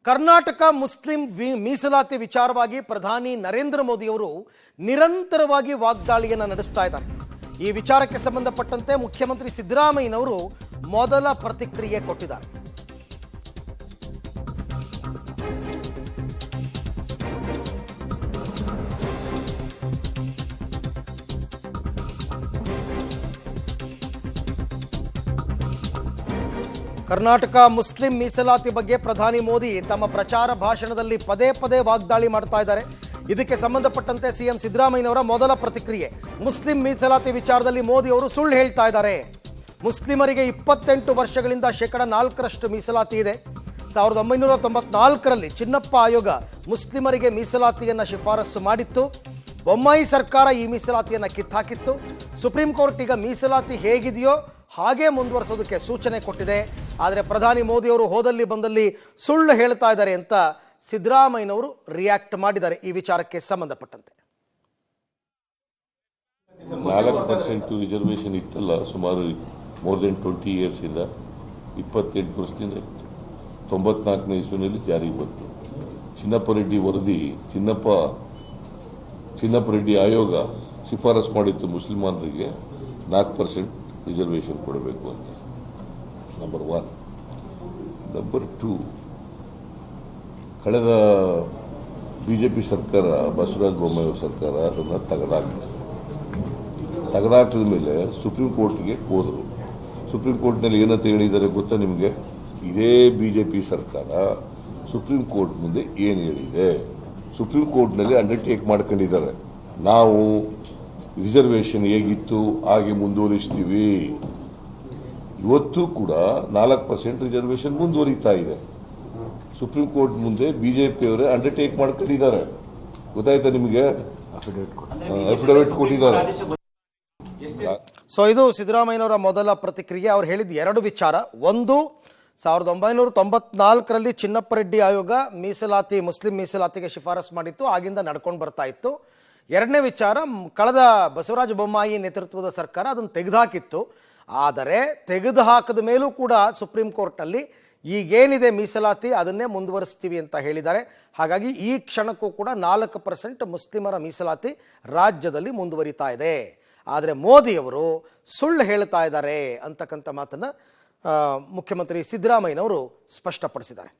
Karnataka Muslim ಮೀಸಲಾತಿ ವಿಚಾರವಾಗಿ ಪ್ರಧಾನಿ ನರೇಂದ್ರ ಮೋದಿ ಅವರು ನಿರಂತರವಾಗಿ ವಾಗ್ದಾಳಿಯನ್ನು ನಡೆಸ್ತಾ ಇದ್ದಾರೆ. ಈ ವಿಚಾರಕ್ಕೆ ಸಂಬಂಧಪಟ್ಟಂತೆ ಮುಖ್ಯಮಂತ್ರಿ ಸಿದ್ದರಾಮಯ್ಯನವರು ಮೊದಲ ಪ್ರತಿಕ್ರಿಯೆ ಕೊಟ್ಟಿದ್ದಾರೆ. ಕರ್ನಾಟಕ ಮುಸ್ಲಿಂ ಮೀಸಲಾತಿ ಬಗ್ಗೆ ಪ್ರಧಾನಿ ಮೋದಿ ತಮ್ಮ ಪ್ರಚಾರ ಭಾಷಣದಲ್ಲಿ ಪದೇ ಪದೇ ವಾಗ್ದಾಳಿ ಮಾಡ್ತಾ ಇದ್ದಾರೆ. ಇದಕ್ಕೆ ಸಂಬಂಧಪಟ್ಟಂತೆ ಸಿಎಂ ಸಿದ್ದರಾಮಯ್ಯನವರ ಮೊದಲ ಪ್ರತಿಕ್ರಿಯೆ. ಮುಸ್ಲಿಂ ಮೀಸಲಾತಿ ವಿಚಾರದಲ್ಲಿ ಮೋದಿ ಅವರು ಸುಳ್ಳು ಹೇಳ್ತಾ ಇದ್ದಾರೆ. ಮುಸ್ಲಿಮರಿಗೆ 28 ವರ್ಷಗಳಿಂದ 4% ಮೀಸಲಾತಿ ಇದೆ. 1994ರಲ್ಲಿ ಚಿನ್ನಪ್ಪ ಆಯೋಗ ಮುಸ್ಲಿಮರಿಗೆ ಮೀಸಲಾತಿಯನ್ನು ಶಿಫಾರಸು ಮಾಡಿತ್ತು. ಬೊಮ್ಮಾಯಿ ಸರ್ಕಾರ ಈ ಮೀಸಲಾತಿಯನ್ನು ಕಿತ್ತಾಕಿತ್ತು. ಸುಪ್ರೀಂ ಕೋರ್ಟ್ ಈಗ ಮೀಸಲಾತಿ ಹೇಗಿದೆಯೋ ಹಾಗೆ ಮುಂದುವರಿಸೋದಕ್ಕೆ ಸೂಚನೆ ಕೊಟ್ಟಿದೆ. ಆದರೆ ಪ್ರಧಾನಿ ಮೋದಿ ಅವರು ಹೋದಲ್ಲಿ ಬಂದಲ್ಲಿ ಸುಳ್ಳು ಹೇಳ್ತಾ ಇದ್ದಾರೆ ಅಂತ ಸಿದ್ದರಾಮಯ್ಯನವರು ರಿಯಾಕ್ಟ್ ಮಾಡಿದ್ದಾರೆ. ಈ ವಿಚಾರಕ್ಕೆ ಸಂಬಂಧಪಟ್ಟಂತೆ 4% ರಿಸರ್ವೇಷನ್ ಇತ್ತಲ್ಲ, ಸುಮಾರು ಮೋರ್ ದೆನ್ 20 ಇಯರ್ಸ್ ಇಂದ 28 ವರ್ಷದಿಂದ 94ನೇ ಇಸ್ವಿನಲ್ಲಿ ಜಾರಿಗೆ ಬಂತು. ಚಿನ್ನಪ್ಪ ರೆಡ್ಡಿ ವರದಿ, ಚಿನ್ನಪ್ಪ ರೆಡ್ಡಿ ಆಯೋಗ ಶಿಫಾರಸು ಮಾಡಿತ್ತು ಮುಸಲ್ಮಾನರಿಗೆ 4% ರಿಸರ್ವೇಷನ್ ಕೊಡಬೇಕು ಅಂತ. ನಂಬರ್ 1. ನಂಬರ್ 2, ಕಳೆದ ಬಿಜೆಪಿ ಸರ್ಕಾರ, ಬಸವರಾಜ ಬೊಮ್ಮಾಯಿ ಸರ್ಕಾರ ಅದನ್ನು ತೆಗೆದಾಕಿದ ಮೇಲೆ ಸುಪ್ರೀಂ ಕೋರ್ಟ್ಗೆ ಹೋದರು. ಸುಪ್ರೀಂ ಕೋರ್ಟ್ನಲ್ಲಿ ಏನಂತ ಹೇಳಿದ್ದಾರೆ ಗೊತ್ತಾ ನಿಮಗೆ? ಇದೇ ಬಿಜೆಪಿ ಸರ್ಕಾರ ಸುಪ್ರೀಂ ಕೋರ್ಟ್ ಮುಂದೆ ಏನು ಹೇಳಿದೆ, ಸುಪ್ರೀಂ ಕೋರ್ಟ್ನಲ್ಲಿ ಅಂಡರ್ಟೇಕ್ ಮಾಡ್ಕೊಂಡಿದ್ದಾರೆ, ನಾವು ರಿಸರ್ವೇಷನ್ ಹೇಗಿತ್ತು ಹಾಗೆ ಮುಂದುವರಿಸ್ತೀವಿ. ಇವತ್ತು ಕೂಡ 4% ರಿಸರ್ವೇಷನ್ ಮುಂದುವರಿತಾ ಇದೆ. ಸುಪ್ರೀಂ ಕೋರ್ಟ್ ಮುಂದೆ ಬಿಜೆಪಿಯವರೇ ಅಂಡರ್ಟೇಕ್ ಮಾಡ್ಕೊಂಡಿದ್ದಾರೆ. ಗೊತ್ತಾಯ್ತಾ ನಿಮಗೆ? ಅಫಿಡವಿಟ್ ಕೊಟ್ಟಿದ್ದಾರೆ. ಸೊ ಇದು ಸಿದ್ದರಾಮಯ್ಯನವರ ಮೊದಲ ಪ್ರತಿಕ್ರಿಯೆ. ಅವ್ರು ಹೇಳಿದ 2 ವಿಚಾರ. ಒಂದು, 1994ರಲ್ಲಿ ಚಿನ್ನಪ್ಪ ರೆಡ್ಡಿ ಆಯೋಗ ಮುಸ್ಲಿಂ ಮೀಸಲಾತಿಗೆ ಶಿಫಾರಸು ಮಾಡಿತ್ತು, ಆಗಿಂದ ನಡ್ಕೊಂಡು ಬರ್ತಾ ಇತ್ತು. 2ನೇ ವಿಚಾರ, ಕಳೆದ ಬಸವರಾಜ ಬೊಮ್ಮಾಯಿ ನೇತೃತ್ವದ ಸರ್ಕಾರ ಅದನ್ನು ತೆಗೆದುಹಾಕಿತ್ತು. ಆದರೆ ತೆಗೆದುಹಾಕದ ಮೇಲೂ ಕೂಡ ಸುಪ್ರೀಂ ಕೋರ್ಟ್ನಲ್ಲಿ ಈಗೇನಿದೆ ಮೀಸಲಾತಿ ಅದನ್ನೇ ಮುಂದುವರಿಸ್ತೀವಿ ಅಂತ ಹೇಳಿದ್ದಾರೆ. ಹಾಗಾಗಿ ಈ ಕ್ಷಣಕ್ಕೂ ಕೂಡ 4% ಮುಸ್ಲಿಮರ ಮೀಸಲಾತಿ ರಾಜ್ಯದಲ್ಲಿ ಮುಂದುವರಿತಾ ಇದೆ. ಆದರೆ ಮೋದಿಯವರು ಸುಳ್ಳು ಹೇಳ್ತಾ ಇದ್ದಾರೆ ಅಂತಕ್ಕಂಥ ಮಾತನ್ನು ಮುಖ್ಯಮಂತ್ರಿ ಸಿದ್ದರಾಮಯ್ಯನವರು ಸ್ಪಷ್ಟಪಡಿಸಿದ್ದಾರೆ.